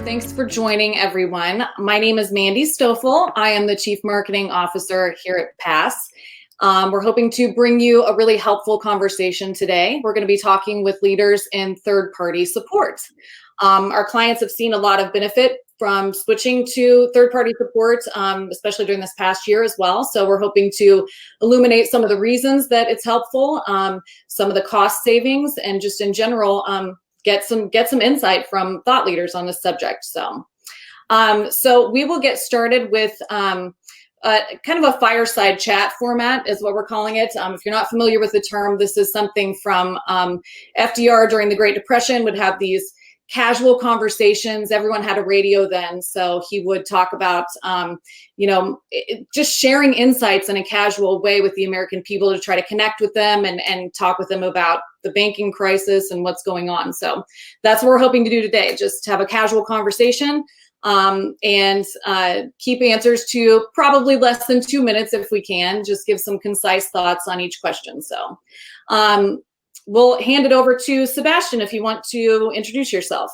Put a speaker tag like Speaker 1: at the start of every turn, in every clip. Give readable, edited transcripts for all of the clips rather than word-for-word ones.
Speaker 1: Thanks for joining, everyone. My name is Mandy Stoffel. I am the Chief Marketing Officer here at PAAS. We're hoping to bring you a really helpful conversation today. We're going to be talking with leaders in third-party support. Our clients have seen a lot of benefit from switching to third-party support, especially during this past year as well. So we're hoping to illuminate some of the reasons that it's helpful, some of the cost savings, and just in general, get some insight from thought leaders on this subject. So we will get started with kind of a fireside chat format is what we're calling it. If you're not familiar with the term, this is something from FDR during the Great Depression would have these casual conversations. Everyone had a radio then, so he would talk about, just sharing insights in a casual way with the American people to try to connect with them and talk with them about the banking crisis and what's going on. So that's what we're hoping to do today, just have a casual conversation and keep answers to probably less than 2 minutes if we can, just give some concise thoughts on each question. So we'll hand it over to Sebastian if you want to introduce yourself.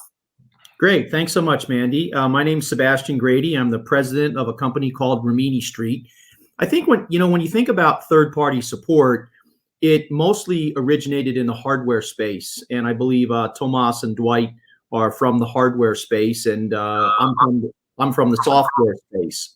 Speaker 2: Great. Thanks so much, Mandy. My name's Sebastian Grady. I'm the president of a company called Rimini Street. I think when you think about third-party support, it mostly originated in the hardware space. And I believe Tomas and Dwight are from the hardware space, and I'm from the software space.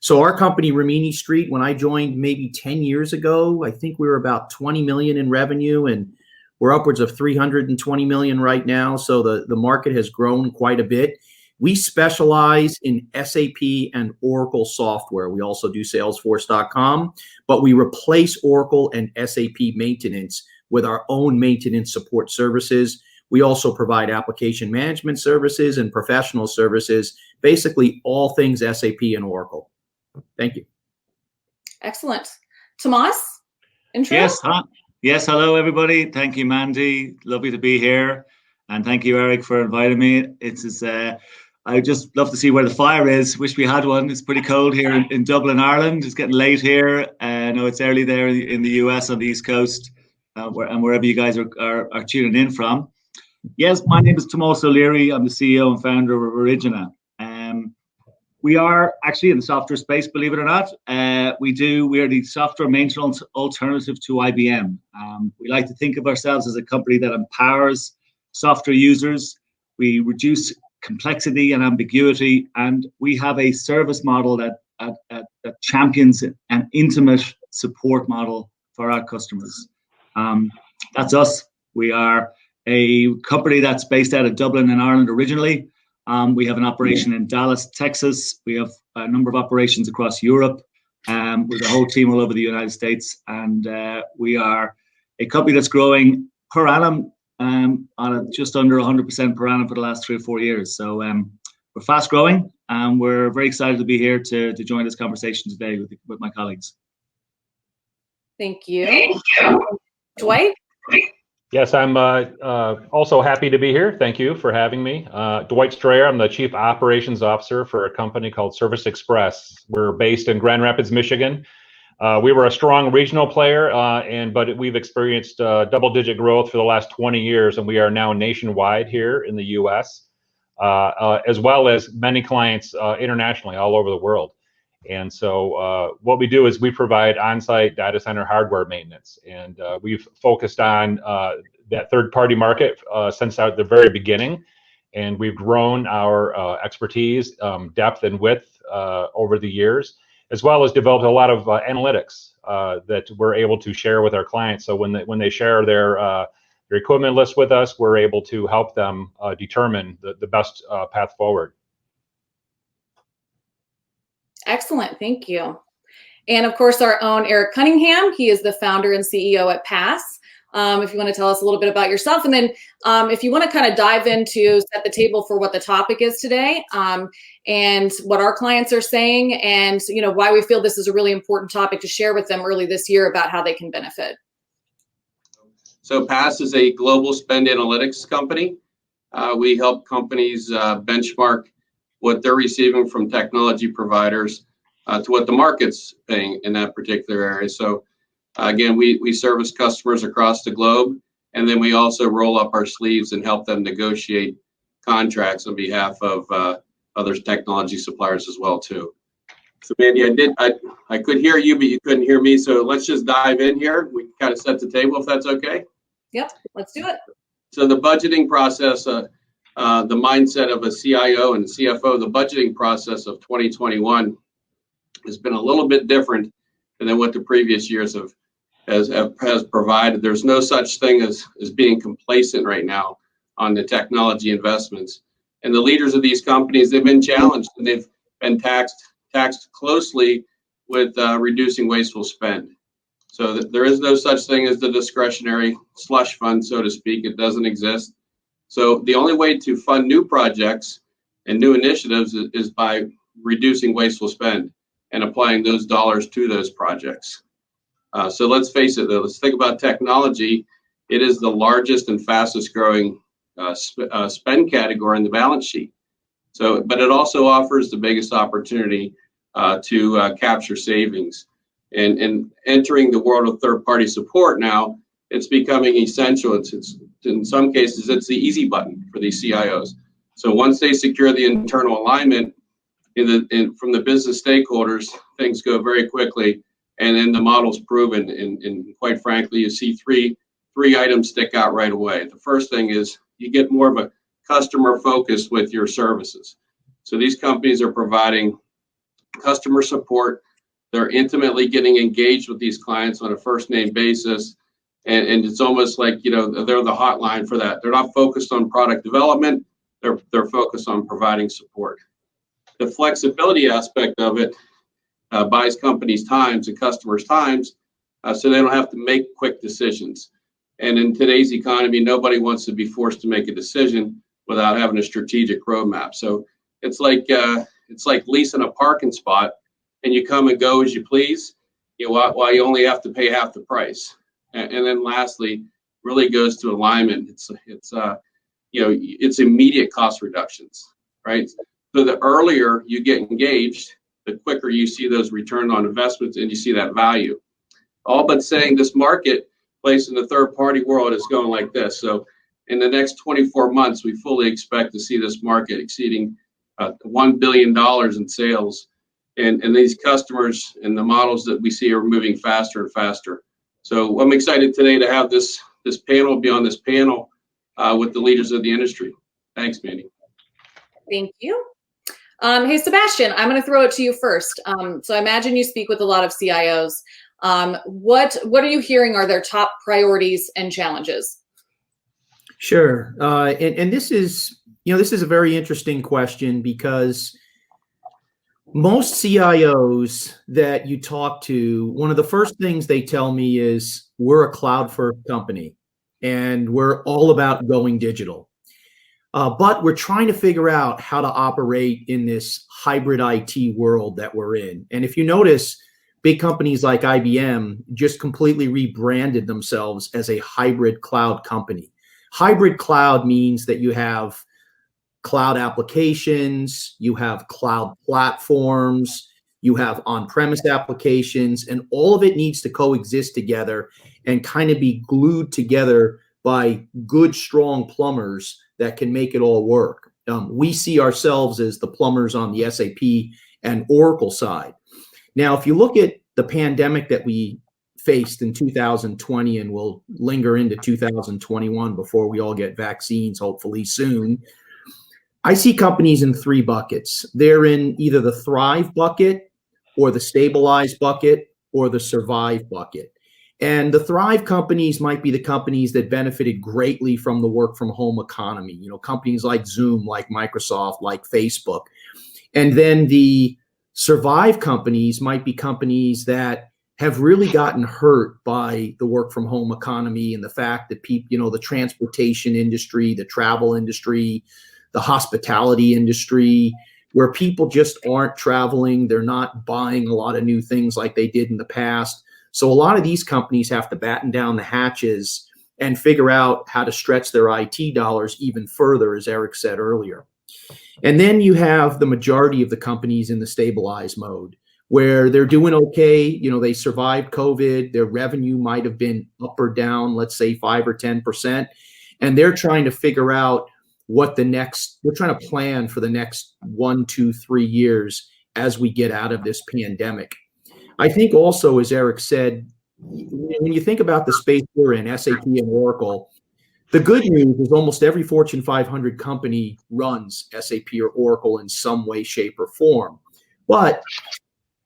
Speaker 2: So our company, Rimini Street, when I joined maybe 10 years ago, I think we were about 20 million in revenue, and we're upwards of 320 million right now. So the market has grown quite a bit. We specialize in SAP and Oracle software. We also do Salesforce.com, but we replace Oracle and SAP maintenance with our own maintenance support services. We also provide application management services and professional services, basically all things SAP and Oracle. Thank you. Excellent.
Speaker 1: Tomas, intro?
Speaker 3: Yes, hello, everybody. Thank you, Mandy. Lovely to be here. And thank you, Eric, for inviting me. I just love to see where the fire is. Wish we had one. It's pretty cold here in Dublin, Ireland. It's getting late here. I know it's early there in the US on the East Coast, and wherever you guys are tuning in from. Yes, my name is Tomas O'Leary. I'm the CEO and founder of Origina. We are actually in the software space, believe it or not. We are the software maintenance alternative to IBM. We like to think of ourselves as a company that empowers software users. We reduce complexity and ambiguity, and we have a service model that champions an intimate support model for our customers. That's us. We are a company that's based out of Dublin in Ireland originally. We have an operation in Dallas, Texas. We have a number of operations across Europe with a whole team all over the United States. And we are a company that's growing per annum on just under 100% per annum for the last 3 or 4 years. So we're fast growing, and we're very excited to be here to join this conversation today with my colleagues.
Speaker 1: Thank you. Dwight?
Speaker 4: Yes, I'm also happy to be here. Thank you for having me. Dwight Strayer, I'm the Chief Operations Officer for a company called Service Express. We're based in Grand Rapids, Michigan. We were a strong regional player, but we've experienced double-digit growth for the last 20 years, and we are now nationwide here in the U.S., as well as many clients internationally all over the world. And so what we do is we provide on-site data center hardware maintenance, and we've focused on that third-party market since the very beginning, and we've grown our expertise, depth, and width over the years, as well as developed a lot of analytics that we're able to share with our clients. So when they share their equipment list with us, we're able to help them determine the best path forward.
Speaker 1: Excellent, thank you. And of course, our own Eric Cunningham. He is the founder and CEO at PAAS. If you want to tell us a little bit about yourself, and then if you want to kind of dive into, set the table for what the topic is today, and what our clients are saying, and why we feel this is a really important topic to share with them early this year about how they can benefit.
Speaker 5: So PAAS is a global spend analytics company. We help companies benchmark what they're receiving from technology providers to what the market's paying in that particular area. So again, we service customers across the globe, and then we also roll up our sleeves and help them negotiate contracts on behalf of other technology suppliers as well too. So Mandy, I could hear you, but you couldn't hear me. So let's just dive in here. We can kind of set the table if that's okay.
Speaker 1: Yep, let's do it.
Speaker 5: So the budgeting process, the mindset of a CIO and CFO, the budgeting process of 2021 has been a little bit different than what the previous years has provided. There's no such thing as being complacent right now on the technology investments. And the leaders of these companies, they've been challenged and they've been taxed closely with reducing wasteful spend. So there is no such thing as the discretionary slush fund, so to speak. It doesn't exist. So the only way to fund new projects and new initiatives is by reducing wasteful spend and applying those dollars to those projects. So let's face it, though. Let's think about technology. It is the largest and fastest growing spend category in the balance sheet. So, but it also offers the biggest opportunity to capture savings. And entering the world of third-party support now, it's becoming essential. It's in some cases, it's the easy button for these CIOs. So once they secure the internal alignment from the business stakeholders, things go very quickly, and then the model's proven. And quite frankly, you see three items stick out right away. The first thing is you get more of a customer focus with your services. So these companies are providing customer support. They're intimately getting engaged with these clients on a first name basis. And it's almost like, they're the hotline for that. They're not focused on product development. They're focused on providing support. The flexibility aspect of it buys companies times and customers times, so they don't have to make quick decisions. And in today's economy, nobody wants to be forced to make a decision without having a strategic roadmap. So it's like leasing a parking spot, and you come and go as you please, while you only have to pay half the price. And then lastly, really goes to alignment. It's immediate cost reductions, right? So the earlier you get engaged, the quicker you see those return on investments and you see that value. All but saying this marketplace in the third party world is going like this. So in the next 24 months, we fully expect to see this market exceeding $1 billion in sales. And these customers and the models that we see are moving faster and faster. So I'm excited today to have this panel, be on this panel with the leaders of the industry. Thanks, Mandy.
Speaker 1: Thank you. Hey, Sebastian, I'm going to throw it to you first. So I imagine you speak with a lot of CIOs. What are you hearing are their top priorities and challenges?
Speaker 2: Sure. And this is a very interesting question, because most CIOs that you talk to, one of the first things they tell me is we're a cloud-first company and we're all about going digital. But we're trying to figure out how to operate in this hybrid IT world that we're in. And if you notice, big companies like IBM just completely rebranded themselves as a hybrid cloud company. Hybrid cloud means that you have cloud applications, you have cloud platforms, you have on-premise applications, and all of it needs to coexist together and kind of be glued together by good, strong plumbers that can make it all work. We see ourselves as the plumbers on the SAP and Oracle side. Now, if you look at the pandemic that we faced in 2020 and will linger into 2021 before we all get vaccines, hopefully soon, I see companies in three buckets. They're in either the thrive bucket or the stabilize bucket or the survive bucket. And the thrive companies might be the companies that benefited greatly from the work from home economy, companies like Zoom, like Microsoft, like Facebook. And then the survive companies might be companies that have really gotten hurt by the work from home economy and the fact that people, the transportation industry, the travel industry, the hospitality industry, where people just aren't traveling. They're not buying a lot of new things like they did in the past. So a lot of these companies have to batten down the hatches and figure out how to stretch their IT dollars even further, as Eric said earlier. And then you have the majority of the companies in the stabilize mode, where they're doing okay. They survived COVID. Their revenue might have been up or down, let's say 5 or 10%. And they're trying to figure out we're trying to plan for the next 1, 2, 3 years as we get out of this pandemic. I think also, as Eric said, when you think about the space we're in, SAP and Oracle, the good news is almost every Fortune 500 company runs SAP or Oracle in some way, shape, or form. But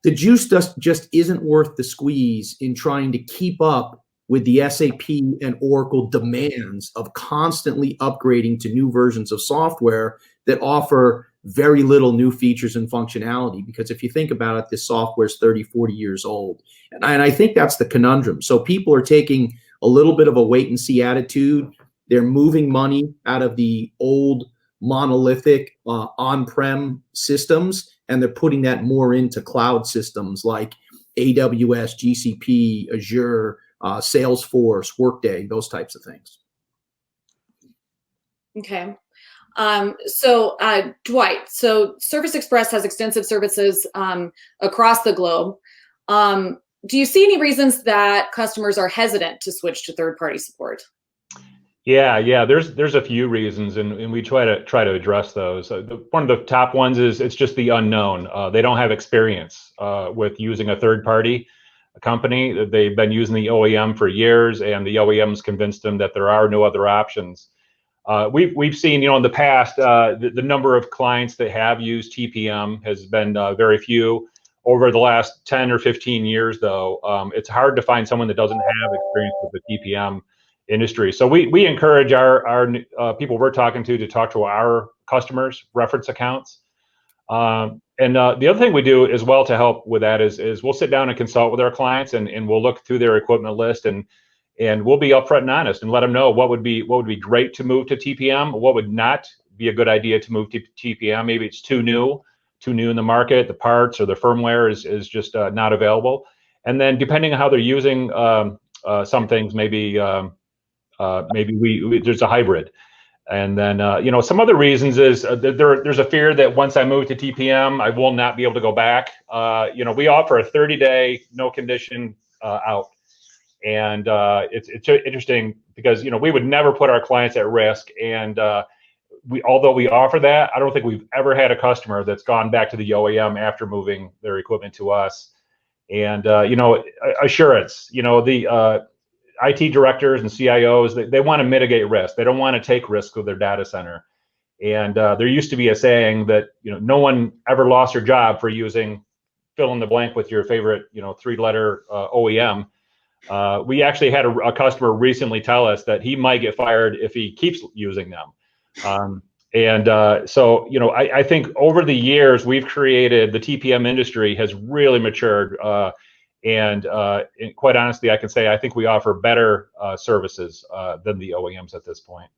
Speaker 2: the juice just isn't worth the squeeze in trying to keep up with the SAP and Oracle demands of constantly upgrading to new versions of software that offer very little new features and functionality. Because if you think about it, this software is 30, 40 years old. And I think that's the conundrum. So people are taking a little bit of a wait and see attitude. They're moving money out of the old monolithic on-prem systems, and they're putting that more into cloud systems like AWS, GCP, Azure, Salesforce, Workday, those types of things.
Speaker 1: Okay. Dwight, so Service Express has extensive services across the globe. Do you see any reasons that customers are hesitant to switch to third-party support?
Speaker 4: Yeah. There's a few reasons, and we try to address those. One of the top ones is it's just the unknown. They don't have experience with using a third-party company. They've been using the OEM for years, and the OEM's convinced them that there are no other options. We've seen, in the past, the number of clients that have used TPM has been very few. Over the last 10 or 15 years, though, it's hard to find someone that doesn't have experience with the TPM industry. So we encourage our people we're talking to talk to our customers' reference accounts. And the other thing we do as well to help with that is we'll sit down and consult with our clients, and we'll look through their equipment list, and we'll be upfront and honest and let them know what would be great to move to TPM, what would not be a good idea to move to TPM. Maybe it's too new in the market, the parts or the firmware is just not available. And then depending on how they're using some things, maybe there's a hybrid. And then some other reasons is there's a fear that once I move to TPM, I will not be able to go back. We offer a 30-day no condition out. And it's interesting because we would never put our clients at risk, and although we offer that, I don't think we've ever had a customer that's gone back to the OEM after moving their equipment to us. And assurance, the IT directors and CIOs, they want to mitigate risk. They don't want to take risk with their data center. And there used to be a saying that no one ever lost their job for using fill in the blank with your favorite 3-letter OEM. We actually had a customer recently tell us that he might get fired if he keeps using them. So I think over the years we've created, the TPM industry has really matured, and quite honestly, I can say I think we offer better services than the OEMs at this point.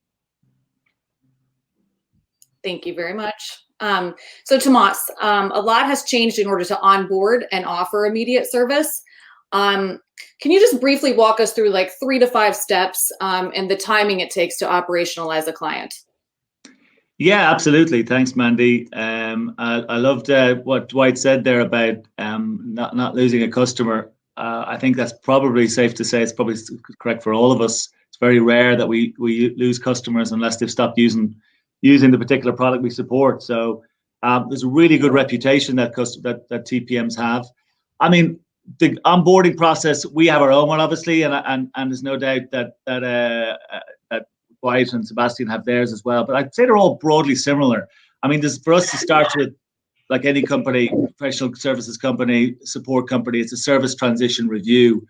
Speaker 1: Thank you very much. So Tomas, a lot has changed in order to onboard and offer immediate service. Can you just briefly walk us through like 3 to 5 steps and the timing it takes to operationalize a client?
Speaker 3: Yeah, absolutely. Thanks, Mandy. I loved what Dwight said there about not losing a customer. I think that's probably safe to say. It's probably correct for all of us. It's very rare that we lose customers unless they've stopped using the particular product we support. So there's a really good reputation that TPMs have. I mean, the onboarding process, we have our own one, obviously, and there's no doubt that Dwight and Sebastian have theirs as well. But I'd say they're all broadly similar. I mean, for us to start with, like any company, professional services company, support company, it's a service transition review.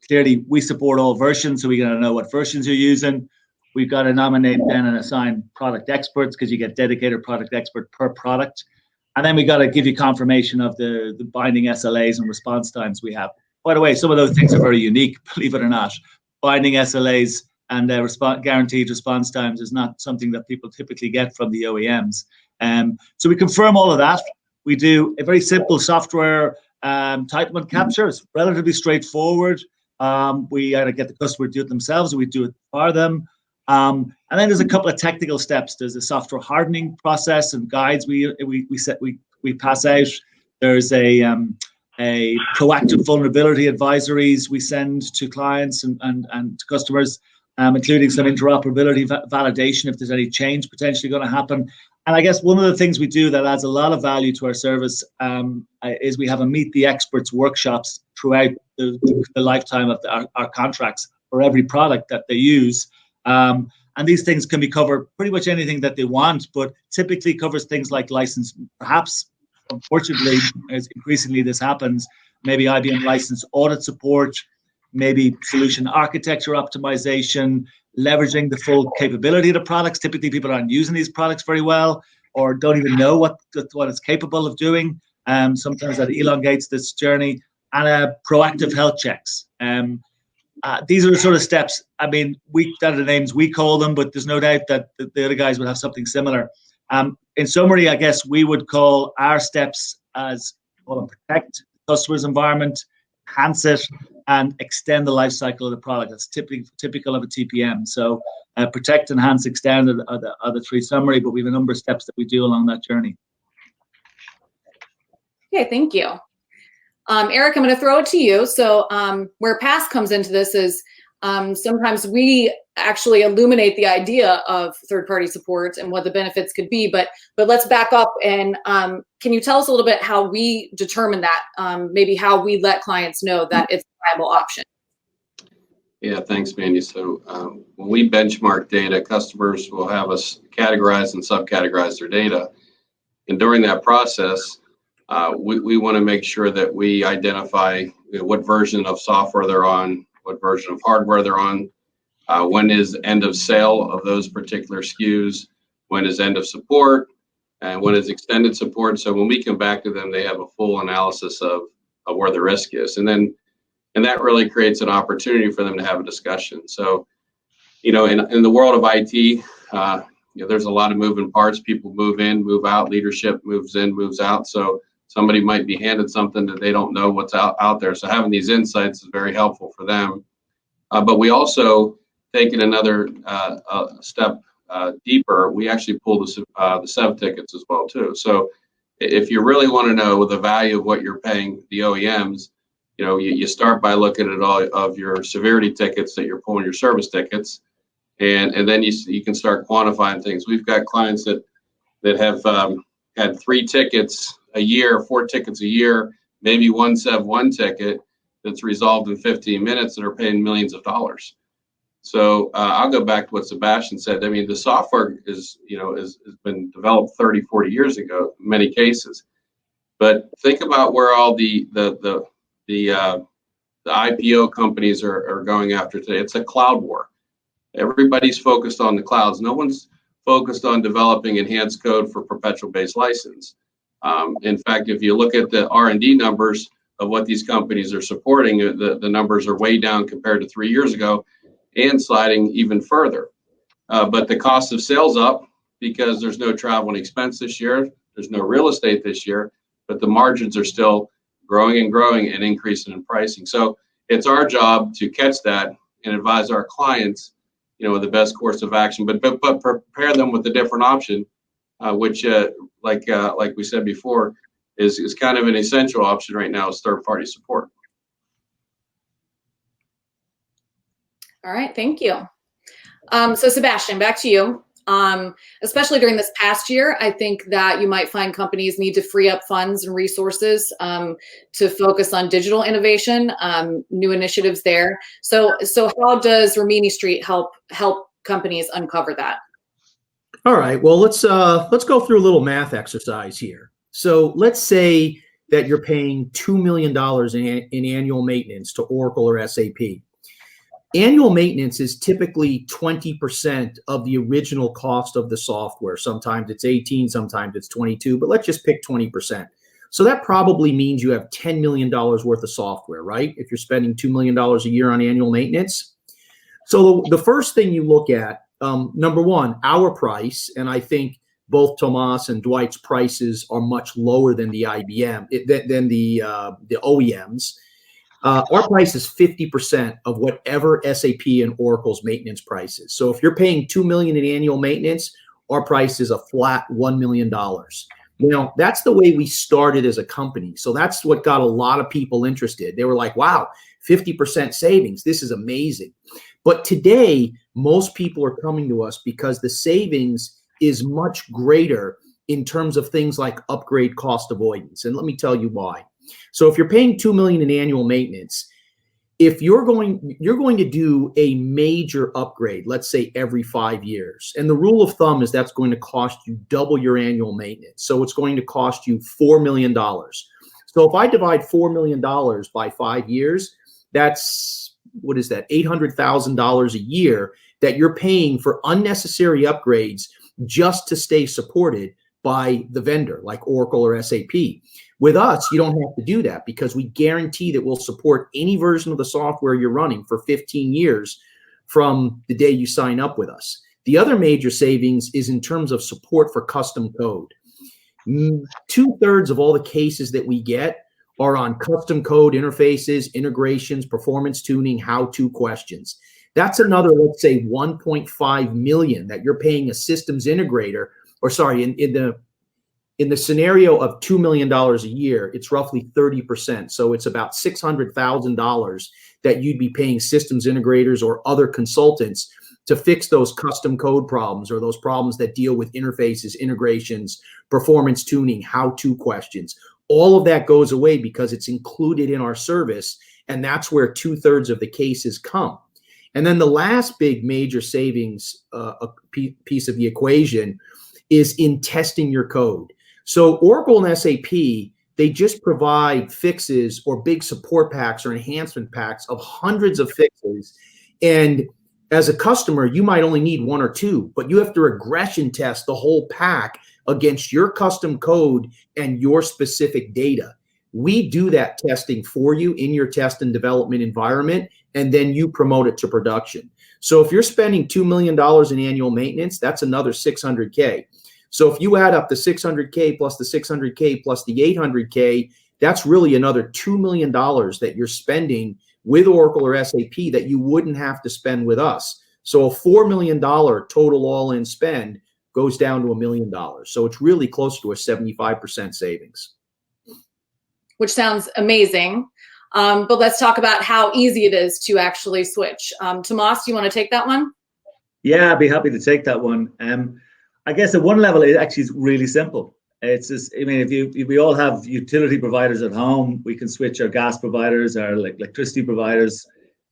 Speaker 3: Clearly, we support all versions, so we got to know what versions you're using. We've got to nominate then and assign product experts, because you get dedicated product expert per product. And then we got to give you confirmation of the binding SLAs and response times we have. By the way, some of those things are very unique, believe it or not. Binding SLAs and guaranteed response times is not something that people typically get from the OEMs. So we confirm all of that. We do a very simple software entitlement capture. It's relatively straightforward. We either get the customer to do it themselves or we do it for them. And then there's a couple of technical steps. There's a software hardening process and guides we pass out. There's a proactive vulnerability advisories we send to clients and to customers. including some interoperability validation if there's any change potentially going to happen. And I guess one of the things we do that adds a lot of value to our service is we have a Meet the Experts workshops throughout the lifetime of our contracts for every product that they use. And these things can be covered pretty much anything that they want, but typically covers things like license, perhaps, unfortunately, as increasingly this happens, maybe IBM license audit support, maybe solution architecture optimization, leveraging the full capability of the products. Typically, people aren't using these products very well or don't even know what it's capable of doing. Sometimes that elongates this journey. And proactive health checks. These are the sort of steps. I mean, that are the names we call them, but there's no doubt that the other guys would have something similar. In summary, I guess we would call our steps as protect the customer's environment, enhance it, and extend the life cycle of the product. That's typical of a TPM. So protect, enhance, extend are the three summary, but we have a number of steps that we do along that journey.
Speaker 1: Okay, thank you. Eric, I'm going to throw it to you. So where PAAS comes into this is sometimes we actually illuminate the idea of third-party support and what the benefits could be, but let's back up and can you tell us a little bit how we determine that, maybe how we let clients know that it's a viable option?
Speaker 5: Yeah, thanks, Mandy. So when we benchmark data, customers will have us categorize and subcategorize their data. And during that process, we want to make sure that we identify what version of software they're on, what version of hardware they're on, when is end of sale of those particular SKUs, when is end of support, and when is extended support. So when we come back to them, they have a full analysis of where the risk is. And that really creates an opportunity for them to have a discussion. So, in the world of IT, there's a lot of moving parts. People move in, move out, leadership moves in, moves out. So somebody might be handed something that they don't know what's out there. So having these insights is very helpful for them. But we also take it another step deeper. We actually pull the SEV tickets as well too. So if you really want to know the value of what you're paying the OEMs, you start by looking at all of your severity tickets that you're pulling, your service tickets, and then you can start quantifying things. We've got clients that have had 3 tickets a year, 4 tickets a year, maybe one SEV1 ticket that's resolved in 15 minutes that are paying millions of dollars. So I'll go back to what Sebastian said. I mean, the software has been developed 30, 40 years ago in many cases. But think about where all the IPO companies are going after today. It's a cloud war. Everybody's focused on the clouds. No one's focused on developing enhanced code for perpetual-based license. In fact, if you look at the R&D numbers of what these companies are supporting, the numbers are way down compared to 3 years ago and sliding even further. But the cost of sales up because there's no travel and expense this year. There's no real estate this year, but the margins are still growing and increasing in pricing. So it's our job to catch that and advise our clients, the best course of action, but prepare them with a different option, which, like we said before, is kind of an essential option right now is third-party support.
Speaker 1: All right, thank you. So Sebastian, back to you. Especially during this past year, I think that you might find companies need to free up funds and resources to focus on digital innovation, new initiatives there. So how does Rimini Street help companies uncover that?
Speaker 2: All right. Well, let's go through a little math exercise here. So let's say that you're paying $2 million in annual maintenance to Oracle or SAP. Annual maintenance is typically 20% of the original cost of the software. Sometimes it's 18, sometimes it's 22, but let's just pick 20%. So that probably means you have $10 million worth of software, right? If you're spending $2 million a year on annual maintenance. So the first thing you look at, number one, our price, and I think both Tomas and Dwight's prices are much lower than the than the OEMs. Our price is 50% of whatever SAP and Oracle's maintenance price is. So if you're paying $2 million in annual maintenance, our price is a flat $1 million. That's the way we started as a company. So that's what got a lot of people interested. They were like, wow, 50% savings. This is amazing. But today, most people are coming to us because the savings is much greater in terms of things like upgrade cost avoidance. And let me tell you why. So if you're paying $2 million in annual maintenance, if you're going to do a major upgrade, let's say every 5 years, and the rule of thumb is that's going to cost you double your annual maintenance. So it's going to cost you $4 million. So if I divide $4 million by 5 years, that's, what is that, $800,000 a year that you're paying for unnecessary upgrades just to stay supported by the vendor like Oracle or SAP. With us, you don't have to do that because we guarantee that we'll support any version of the software you're running for 15 years from the day you sign up with us. The other major savings is in terms of support for custom code. 2/3 of all the cases that we get are on custom code interfaces, integrations, performance tuning, how-to questions. That's another, let's say, 1.5 million that you're paying a systems integrator, or sorry, in the scenario of $2 million a year, it's roughly 30%. So it's about $600,000 that you'd be paying systems integrators or other consultants to fix those custom code problems or those problems that deal with interfaces, integrations, performance tuning, how-to questions. All of that goes away because it's included in our service, and that's where 2/3 of the cases come. And then the last big major savings piece of the equation is in testing your code. So Oracle and SAP, they just provide fixes or big support packs or enhancement packs of hundreds of fixes. And as a customer, you might only need one or two, but you have to regression test the whole pack against your custom code and your specific data. We do that testing for you in your test and development environment, and then you promote it to production. So if you're spending $2 million in annual maintenance, that's another $600K. So if you add up the $600K plus the $600K plus the $800K, that's really another $2 million that you're spending with Oracle or SAP that you wouldn't have to spend with us. So a $4 million total all-in spend goes down to $1 million. So it's really close to a 75% savings.
Speaker 1: Which sounds amazing. But let's talk about how easy it is to actually switch. Tomas, do you want to take that one?
Speaker 3: Yeah, I'd be happy to take that one. I guess at one level, it actually is really simple. It's just, I mean, if we all have utility providers at home, we can switch our gas providers, our electricity providers,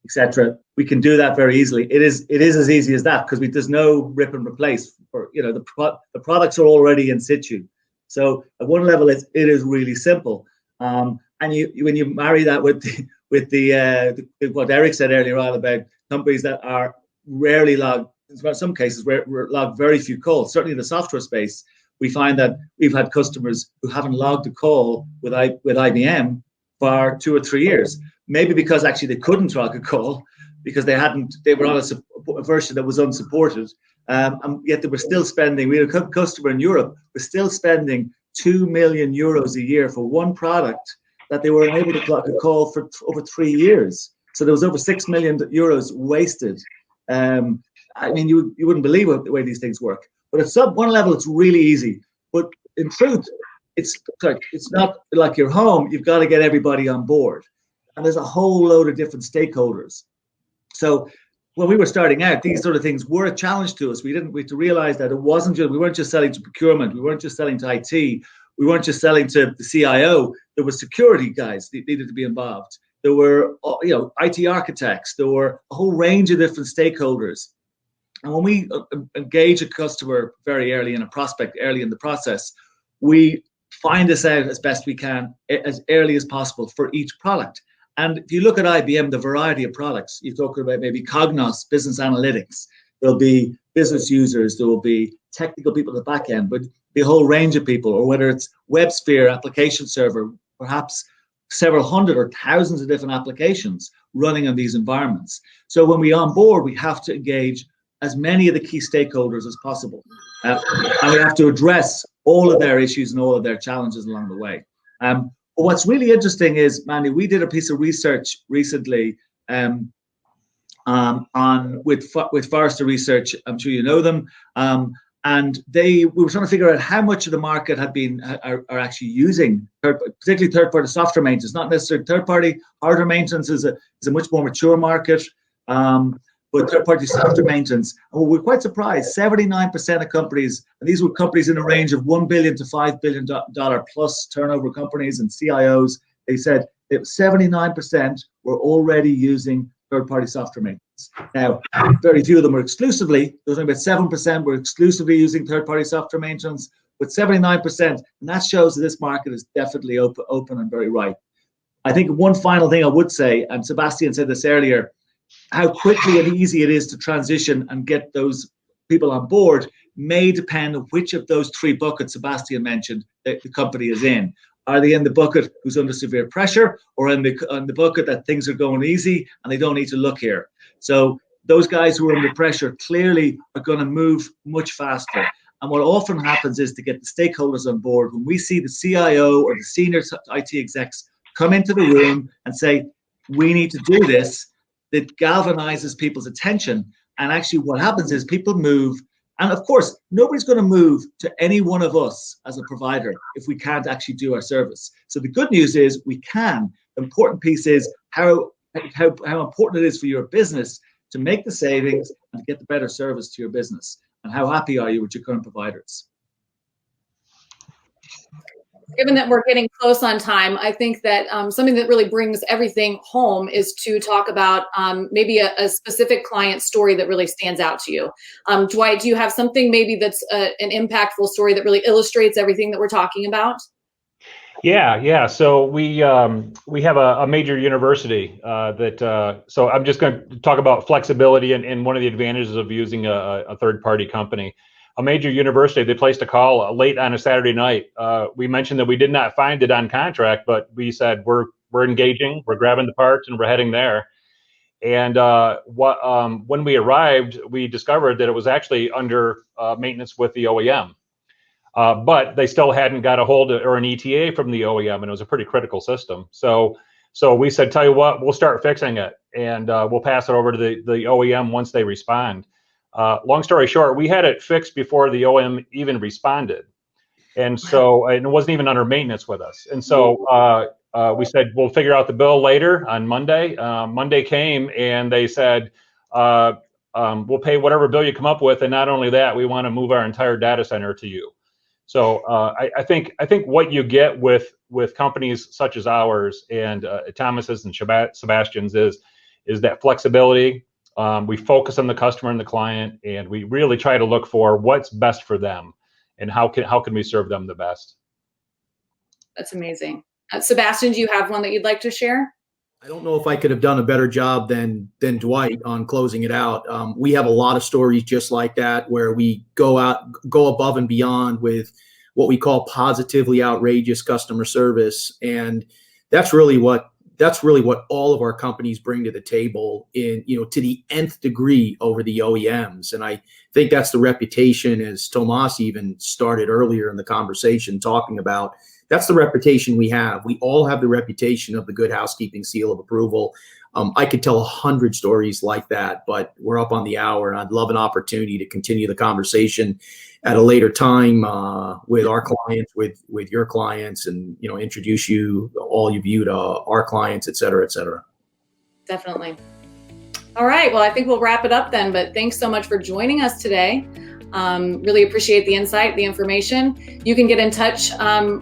Speaker 3: etc. We can do that very easily. It is as easy as that because there's no rip and replace. For the products are already in situ. So at one level, it is really simple. And when you marry that with what Eric said earlier on about companies that are rarely logged. In some cases, we're logged very few calls. Certainly in the software space, we find that we've had customers who haven't logged a call with IBM for 2 or 3 years. Maybe because actually they couldn't log a call because they were on a version that was unsupported. And yet they were still spending. We had a customer in Europe was still spending €2 million a year for one product that they were unable to log a call for over 3 years. So there was over €6 million wasted. I mean, you wouldn't believe the way these things work. But at one level, it's really easy. But in truth, it's not like your home. You've got to get everybody on board. And there's a whole load of different stakeholders. So when we were starting out, these sort of things were a challenge to us. We had to realize that we weren't just selling to procurement. We weren't just selling to IT. We weren't just selling to the CIO. There were security guys that needed to be involved. There were IT architects. There were a whole range of different stakeholders. And when we engage a customer very early in a prospect, early in the process, we find this out as best we can, as early as possible for each product. And if you look at IBM, the variety of products, you're talking about maybe Cognos, business analytics, there'll be business users, there will be technical people at the back end, but the whole range of people, or whether it's WebSphere, application server, perhaps several hundred or thousands of different applications running on these environments. So when we onboard, we have to engage as many of the key stakeholders as possible. And we have to address all of their issues and all of their challenges along the way. But what's really interesting is, Mandy, we did a piece of research recently with Forrester Research. I'm sure you know them. And we were trying to figure out how much of the market are actually using particularly third-party software maintenance, not necessarily third-party hardware maintenance is a much more mature market. but third-party software maintenance. And we're quite surprised, 79% of companies, and these were companies in a range of $1 billion to $5 billion plus turnover companies and CIOs, they said that 79% were already using third-party software maintenance. Now, very few of them were exclusively, there was only about 7% were exclusively using third-party software maintenance, but 79%, and that shows that this market is definitely open and very ripe. I think one final thing I would say, and Sebastian said this earlier, how quickly and easy it is to transition and get those people on board may depend on which of those three buckets Sebastian mentioned that the company is in. Are they in the bucket who's under severe pressure, or in the bucket that things are going easy and they don't need to look here? So those guys who are under pressure clearly are going to move much faster. And what often happens is to get the stakeholders on board, when we see the CIO or the senior IT execs come into the room and say, we need to do this, that galvanizes people's attention. And actually what happens is people move. And of course, nobody's going to move to any one of us as a provider if we can't actually do our service. So the good news is we can. The important piece is how important it is for your business to make the savings and to get the better service to your business. And how happy are you with your current providers?
Speaker 1: Given that we're getting close on time, I think that something that really brings everything home is to talk about maybe a specific client story that really stands out to you. Dwight, do you have something maybe that's an impactful story that really illustrates everything that we're talking about?
Speaker 4: Yeah. So we have a major university so I'm just going to talk about flexibility and one of the advantages of using a third-party company. A major university, they placed a call late on a Saturday night. We mentioned that we did not find it on contract, but we said we're engaging, we're grabbing the parts, and we're heading there. And when we arrived, we discovered that it was actually under maintenance with the OEM, but they still hadn't got a hold of, or an ETA from the OEM, and it was a pretty critical system. So we said, tell you what, we'll start fixing it, and we'll pass it over to the OEM once they respond. Long story short, we had it fixed before the OEM even responded. And so and it wasn't even under maintenance with us. And so we said, we'll figure out the bill later on Monday. Monday came and they said, we'll pay whatever bill you come up with. And not only that, we want to move our entire data center to you. So I think what you get with companies such as ours and Tomas's and Sebastian's is that flexibility. We focus on the customer and the client, and we really try to look for what's best for them and how can we serve them the best.
Speaker 1: That's amazing. Sebastian, do you have one that you'd like to share?
Speaker 2: I don't know if I could have done a better job than Dwight on closing it out. We have a lot of stories just like that where we go above and beyond with what we call positively outrageous customer service, and that's really what all of our companies bring to the table to the nth degree over the OEMs. And I think that's the reputation, as Tomas even started earlier in the conversation talking about, that's the reputation we have. We all have the reputation of the good housekeeping seal of approval. I could tell 100 stories like that, but we're up on the hour, and I'd love an opportunity to continue the conversation at a later time with our clients, with your clients, and introduce all of you to our clients, et cetera, et cetera.
Speaker 1: Definitely. All right. Well, I think we'll wrap it up then. But thanks so much for joining us today. Really appreciate the insight, the information. You can get in touch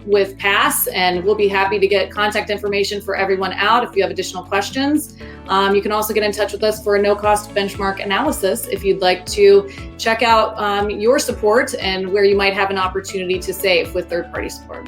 Speaker 1: with PAAS, and we'll be happy to get contact information for everyone out if you have additional questions. You can also get in touch with us for a no-cost benchmark analysis if you'd like to check out your support and where you might have an opportunity to save with third-party support.